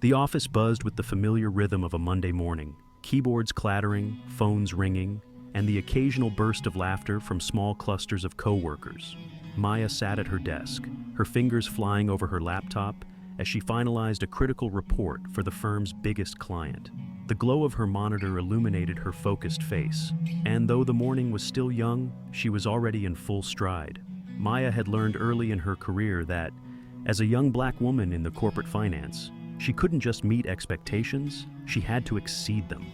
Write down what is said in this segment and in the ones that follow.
The office buzzed with the familiar rhythm of a Monday morning, keyboards clattering, phones ringing, and the occasional burst of laughter from small clusters of coworkers. Maya sat at her desk, her fingers flying over her laptop as she finalized a critical report for the firm's biggest client. The glow of her monitor illuminated her focused face, and though the morning was still young, she was already in full stride. Maya had learned early in her career that, as a young black woman in the corporate finance, she couldn't just meet expectations, she had to exceed them.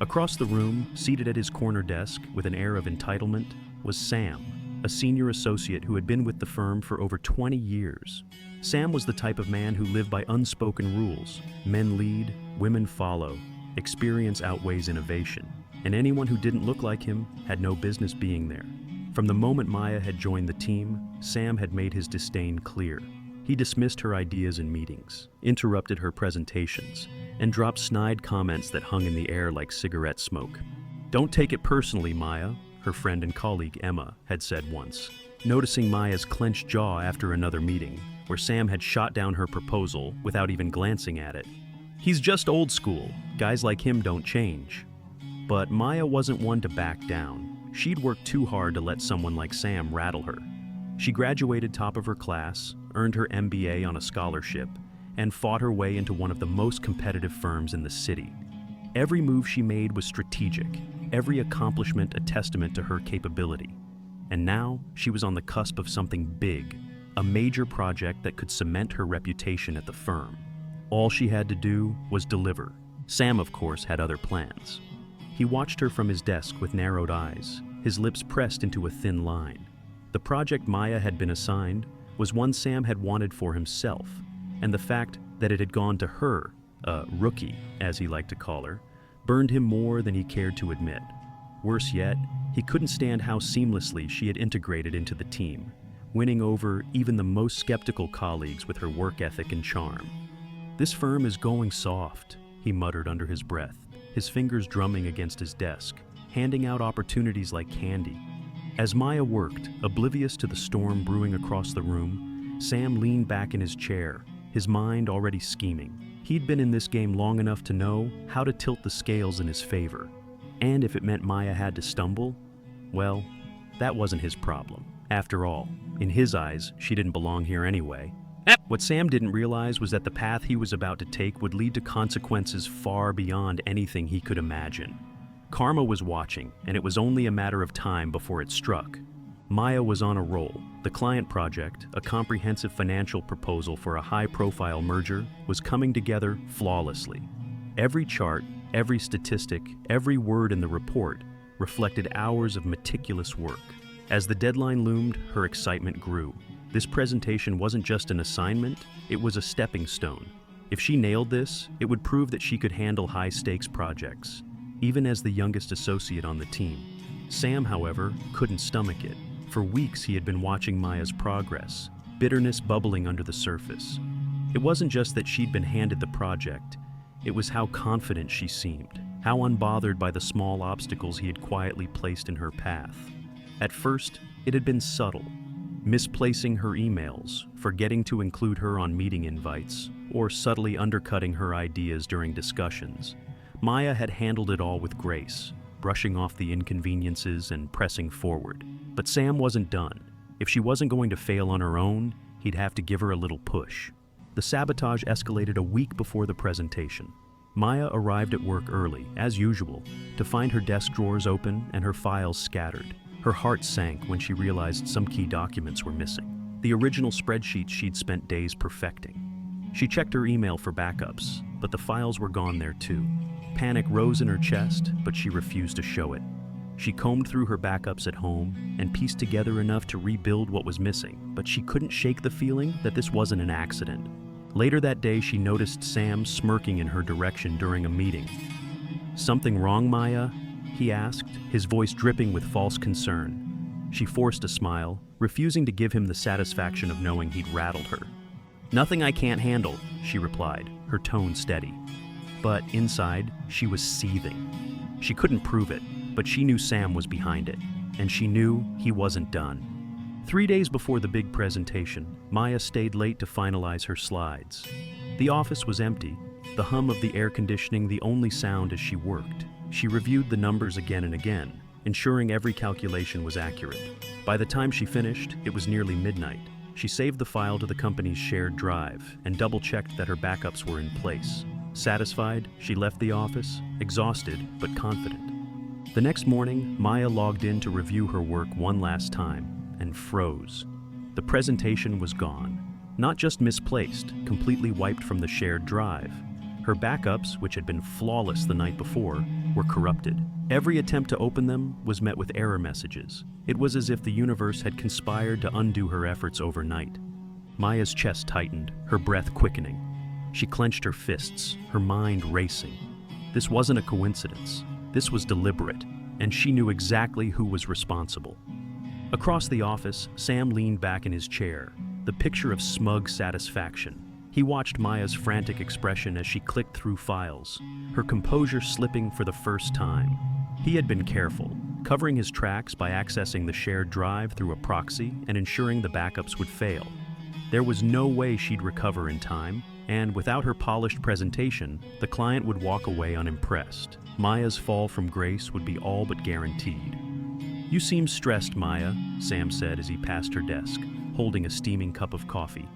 Across the room, seated at his corner desk with an air of entitlement, was Sam, a senior associate who had been with the firm for over 20 years. Sam was the type of man who lived by unspoken rules. Men lead, women follow. Experience outweighs innovation, and anyone who didn't look like him had no business being there. From the moment Maya had joined the team, Sam had made his disdain clear. He dismissed her ideas in meetings, interrupted her presentations, and dropped snide comments that hung in the air like cigarette smoke. "Don't take it personally, Maya," her friend and colleague Emma had said once, noticing Maya's clenched jaw after another meeting, where Sam had shot down her proposal without even glancing at it. "He's just old school. Guys like him don't change." But Maya wasn't one to back down. She'd worked too hard to let someone like Sam rattle her. She graduated top of her class, earned her MBA on a scholarship, and fought her way into one of the most competitive firms in the city. Every move she made was strategic, every accomplishment a testament to her capability. And now, she was on the cusp of something big, a major project that could cement her reputation at the firm. All she had to do was deliver. Sam, of course, had other plans. He watched her from his desk with narrowed eyes, his lips pressed into a thin line. The project Maya had been assigned was one Sam had wanted for himself, and the fact that it had gone to her, a rookie, as he liked to call her, burned him more than he cared to admit. Worse yet, he couldn't stand how seamlessly she had integrated into the team, winning over even the most skeptical colleagues with her work ethic and charm. "This firm is going soft," he muttered under his breath, his fingers drumming against his desk, handing out opportunities like candy. As Maya worked, oblivious to the storm brewing across the room, Sam leaned back in his chair, his mind already scheming. He'd been in this game long enough to know how to tilt the scales in his favor. And if it meant Maya had to stumble, well, that wasn't his problem. After all, in his eyes, she didn't belong here anyway. What Sam didn't realize was that the path he was about to take would lead to consequences far beyond anything he could imagine. Karma was watching, and it was only a matter of time before it struck. Maya was on a roll. The client project, a comprehensive financial proposal for a high-profile merger, was coming together flawlessly. Every chart, every statistic, every word in the report reflected hours of meticulous work. As the deadline loomed, her excitement grew. This presentation wasn't just an assignment, it was a stepping stone. If she nailed this, it would prove that she could handle high-stakes projects, even as the youngest associate on the team. Sam, however, couldn't stomach it. For weeks he had been watching Maya's progress, bitterness bubbling under the surface. It wasn't just that she'd been handed the project, it was how confident she seemed, how unbothered by the small obstacles he had quietly placed in her path. At first, it had been subtle, misplacing her emails, forgetting to include her on meeting invites, or subtly undercutting her ideas during discussions. Maya had handled it all with grace, brushing off the inconveniences and pressing forward. But Sam wasn't done. If she wasn't going to fail on her own, he'd have to give her a little push. The sabotage escalated a week before the presentation. Maya arrived at work early, as usual, to find her desk drawers open and her files scattered. Her heart sank when she realized some key documents were missing, the original spreadsheets she'd spent days perfecting. She checked her email for backups, but the files were gone there too. Panic rose in her chest, but she refused to show it. She combed through her backups at home and pieced together enough to rebuild what was missing, but she couldn't shake the feeling that this wasn't an accident. Later that day, she noticed Sam smirking in her direction during a meeting. "Something wrong, Maya?" he asked, his voice dripping with false concern. She forced a smile, refusing to give him the satisfaction of knowing he'd rattled her. "Nothing I can't handle," she replied, her tone steady. But inside, she was seething. She couldn't prove it, but she knew Sam was behind it, and she knew he wasn't done. 3 days before the big presentation, Maya stayed late to finalize her slides. The office was empty, the hum of the air conditioning the only sound as she worked. She reviewed the numbers again and again, ensuring every calculation was accurate. By the time she finished, it was nearly midnight. She saved the file to the company's shared drive and double-checked that her backups were in place. Satisfied, she left the office, exhausted but confident. The next morning, Maya logged in to review her work one last time and froze. The presentation was gone. Not just misplaced, completely wiped from the shared drive. Her backups, which had been flawless the night before, were corrupted. Every attempt to open them was met with error messages. It was as if the universe had conspired to undo her efforts overnight. Maya's chest tightened, her breath quickening. She clenched her fists, her mind racing. This wasn't a coincidence. This was deliberate, and she knew exactly who was responsible. Across the office, Sam leaned back in his chair, the picture of smug satisfaction. He watched Maya's frantic expression as she clicked through files, her composure slipping for the first time. He had been careful, covering his tracks by accessing the shared drive through a proxy and ensuring the backups would fail. There was no way she'd recover in time, and without her polished presentation, the client would walk away unimpressed. Maya's fall from grace would be all but guaranteed. "You seem stressed, Maya," Sam said as he passed her desk, holding a steaming cup of coffee.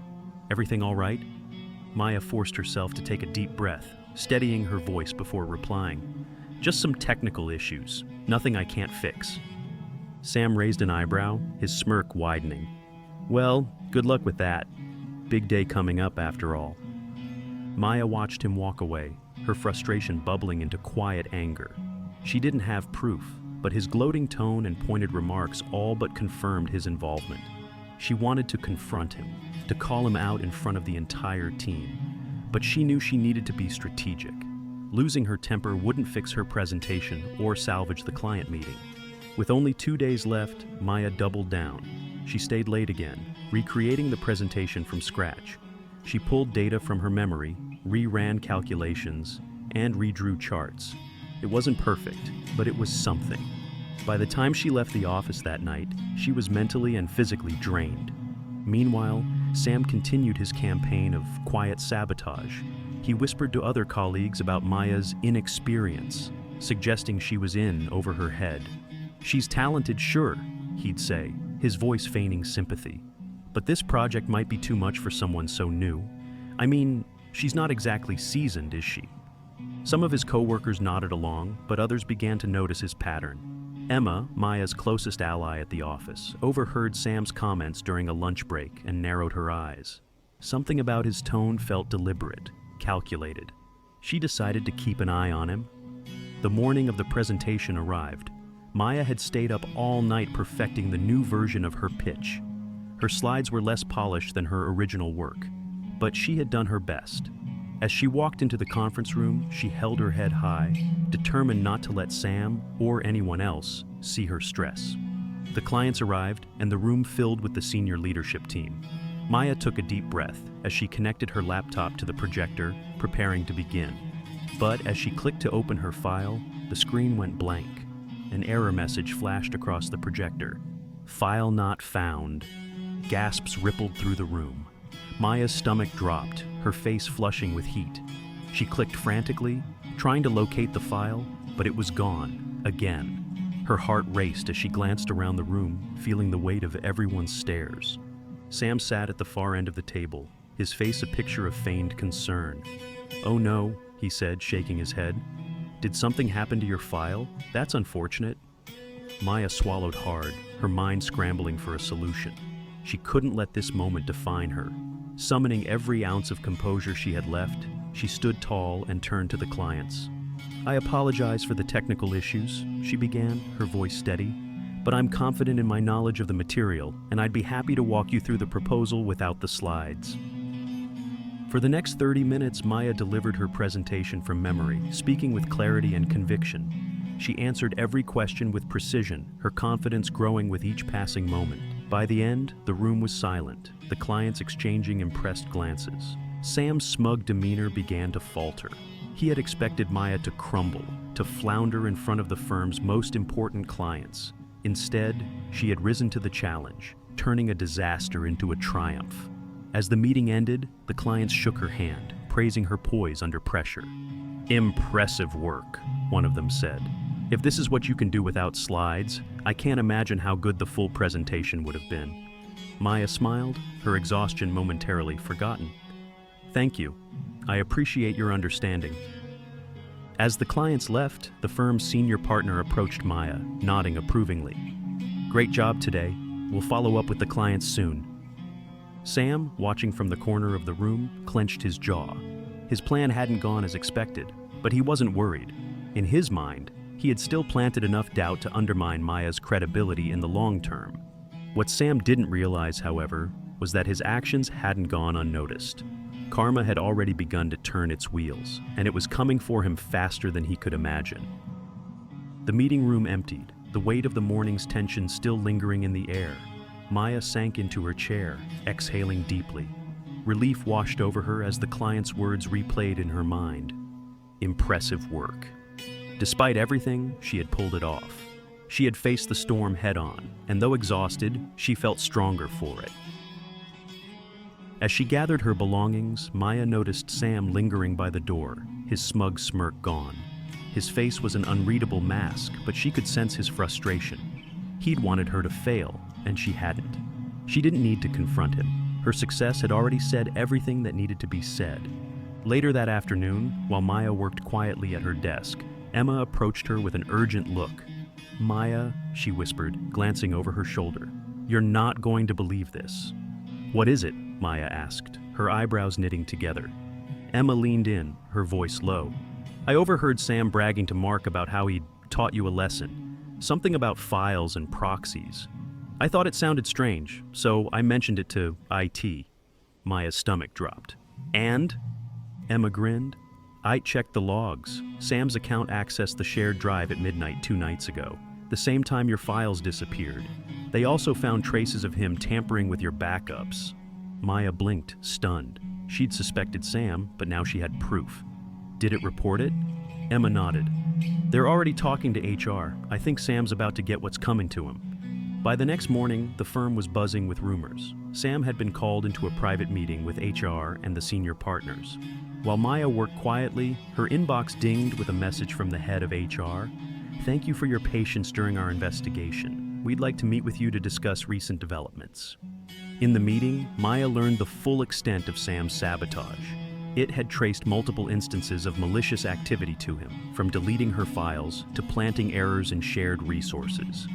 "Everything all right?" Maya forced herself to take a deep breath, steadying her voice before replying. "Just some technical issues. Nothing I can't fix." Sam raised an eyebrow, his smirk widening. "Well, good luck with that. Big day coming up after all." Maya watched him walk away, her frustration bubbling into quiet anger. She didn't have proof, but his gloating tone and pointed remarks all but confirmed his involvement. She wanted to confront him, to call him out in front of the entire team. But she knew she needed to be strategic. Losing her temper wouldn't fix her presentation or salvage the client meeting. With only 2 days left, Maya doubled down. She stayed late again, recreating the presentation from scratch. She pulled data from her memory, re-ran calculations, and redrew charts. It wasn't perfect, but it was something. By the time she left the office that night, she was mentally and physically drained. Meanwhile, Sam continued his campaign of quiet sabotage. He whispered to other colleagues about Maya's inexperience, suggesting she was in over her head. "She's talented, sure," he'd say, his voice feigning sympathy. "But this project might be too much for someone so new. I mean, she's not exactly seasoned, is she?" Some of his coworkers nodded along, but others began to notice his pattern. Emma, Maya's closest ally at the office, overheard Sam's comments during a lunch break and narrowed her eyes. Something about his tone felt deliberate, calculated. She decided to keep an eye on him. The morning of the presentation arrived. Maya had stayed up all night perfecting the new version of her pitch. Her slides were less polished than her original work, but she had done her best. As she walked into the conference room, she held her head high, determined not to let Sam or anyone else see her stress. The clients arrived, and the room filled with the senior leadership team. Maya took a deep breath as she connected her laptop to the projector, preparing to begin. But as she clicked to open her file, the screen went blank. An error message flashed across the projector. "File not found." Gasps rippled through the room. Maya's stomach dropped, her face flushing with heat. She clicked frantically, trying to locate the file, but it was gone, again. Her heart raced as she glanced around the room, feeling the weight of everyone's stares. Sam sat at the far end of the table, his face a picture of feigned concern. "Oh no," he said, shaking his head. "Did something happen to your file? That's unfortunate." Maya swallowed hard, her mind scrambling for a solution. She couldn't let this moment define her. Summoning every ounce of composure she had left, she stood tall and turned to the clients. "I apologize for the technical issues," she began, her voice steady, "but I'm confident in my knowledge of the material, and I'd be happy to walk you through the proposal without the slides." For the next 30 minutes, Maya delivered her presentation from memory, speaking with clarity and conviction. She answered every question with precision, her confidence growing with each passing moment. By the end, the room was silent, the clients exchanging impressed glances. Sam's smug demeanor began to falter. He had expected Maya to crumble, to flounder in front of the firm's most important clients. Instead, she had risen to the challenge, turning a disaster into a triumph. As the meeting ended, the clients shook her hand, praising her poise under pressure. "Impressive work," one of them said. "If this is what you can do without slides, I can't imagine how good the full presentation would have been." Maya smiled, her exhaustion momentarily forgotten. "Thank you. I appreciate your understanding." As the clients left, the firm's senior partner approached Maya, nodding approvingly. "Great job today. We'll follow up with the clients soon." Sam, watching from the corner of the room, clenched his jaw. His plan hadn't gone as expected, but he wasn't worried. In his mind, he had still planted enough doubt to undermine Maya's credibility in the long term. What Sam didn't realize, however, was that his actions hadn't gone unnoticed. Karma had already begun to turn its wheels, and it was coming for him faster than he could imagine. The meeting room emptied, the weight of the morning's tension still lingering in the air. Maya sank into her chair, exhaling deeply. Relief washed over her as the client's words replayed in her mind. Impressive work. Despite everything, she had pulled it off. She had faced the storm head-on, and though exhausted, she felt stronger for it. As she gathered her belongings, Maya noticed Sam lingering by the door, his smug smirk gone. His face was an unreadable mask, but she could sense his frustration. He'd wanted her to fail, and she hadn't. She didn't need to confront him. Her success had already said everything that needed to be said. Later that afternoon, while Maya worked quietly at her desk, Emma approached her with an urgent look. "Maya," she whispered, glancing over her shoulder, "you're not going to believe this." "What is it?" Maya asked, her eyebrows knitting together. Emma leaned in, her voice low. "I overheard Sam bragging to Mark about how he'd taught you a lesson. Something about files and proxies. I thought it sounded strange, so I mentioned it to IT." Maya's stomach dropped. "And?" Emma grinned. "I checked the logs. Sam's account accessed the shared drive at midnight 2 nights ago, the same time your files disappeared. They also found traces of him tampering with your backups." Maya blinked, stunned. She'd suspected Sam, but now she had proof. "Did it report it?" Emma nodded. "They're already talking to HR. I think Sam's about to get what's coming to him." By the next morning, the firm was buzzing with rumors. Sam had been called into a private meeting with HR and the senior partners. While Maya worked quietly, her inbox dinged with a message from the head of HR. "Thank you for your patience during our investigation. We'd like to meet with you to discuss recent developments." In the meeting, Maya learned the full extent of Sam's sabotage. It had traced multiple instances of malicious activity to him, from deleting her files to planting errors in shared resources.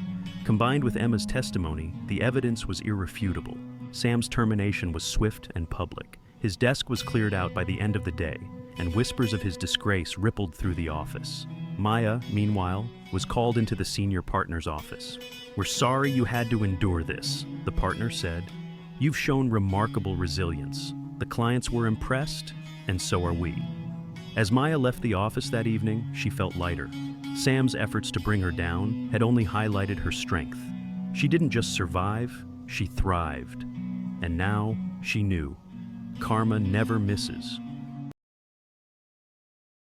Combined with Emma's testimony, the evidence was irrefutable. Sam's termination was swift and public. His desk was cleared out by the end of the day, and whispers of his disgrace rippled through the office. Maya, meanwhile, was called into the senior partner's office. "We're sorry you had to endure this," the partner said. "You've shown remarkable resilience. The clients were impressed, and so are we." As Maya left the office that evening, she felt lighter. Sam's efforts to bring her down had only highlighted her strength. She didn't just survive, she thrived. And now she knew. Karma never misses.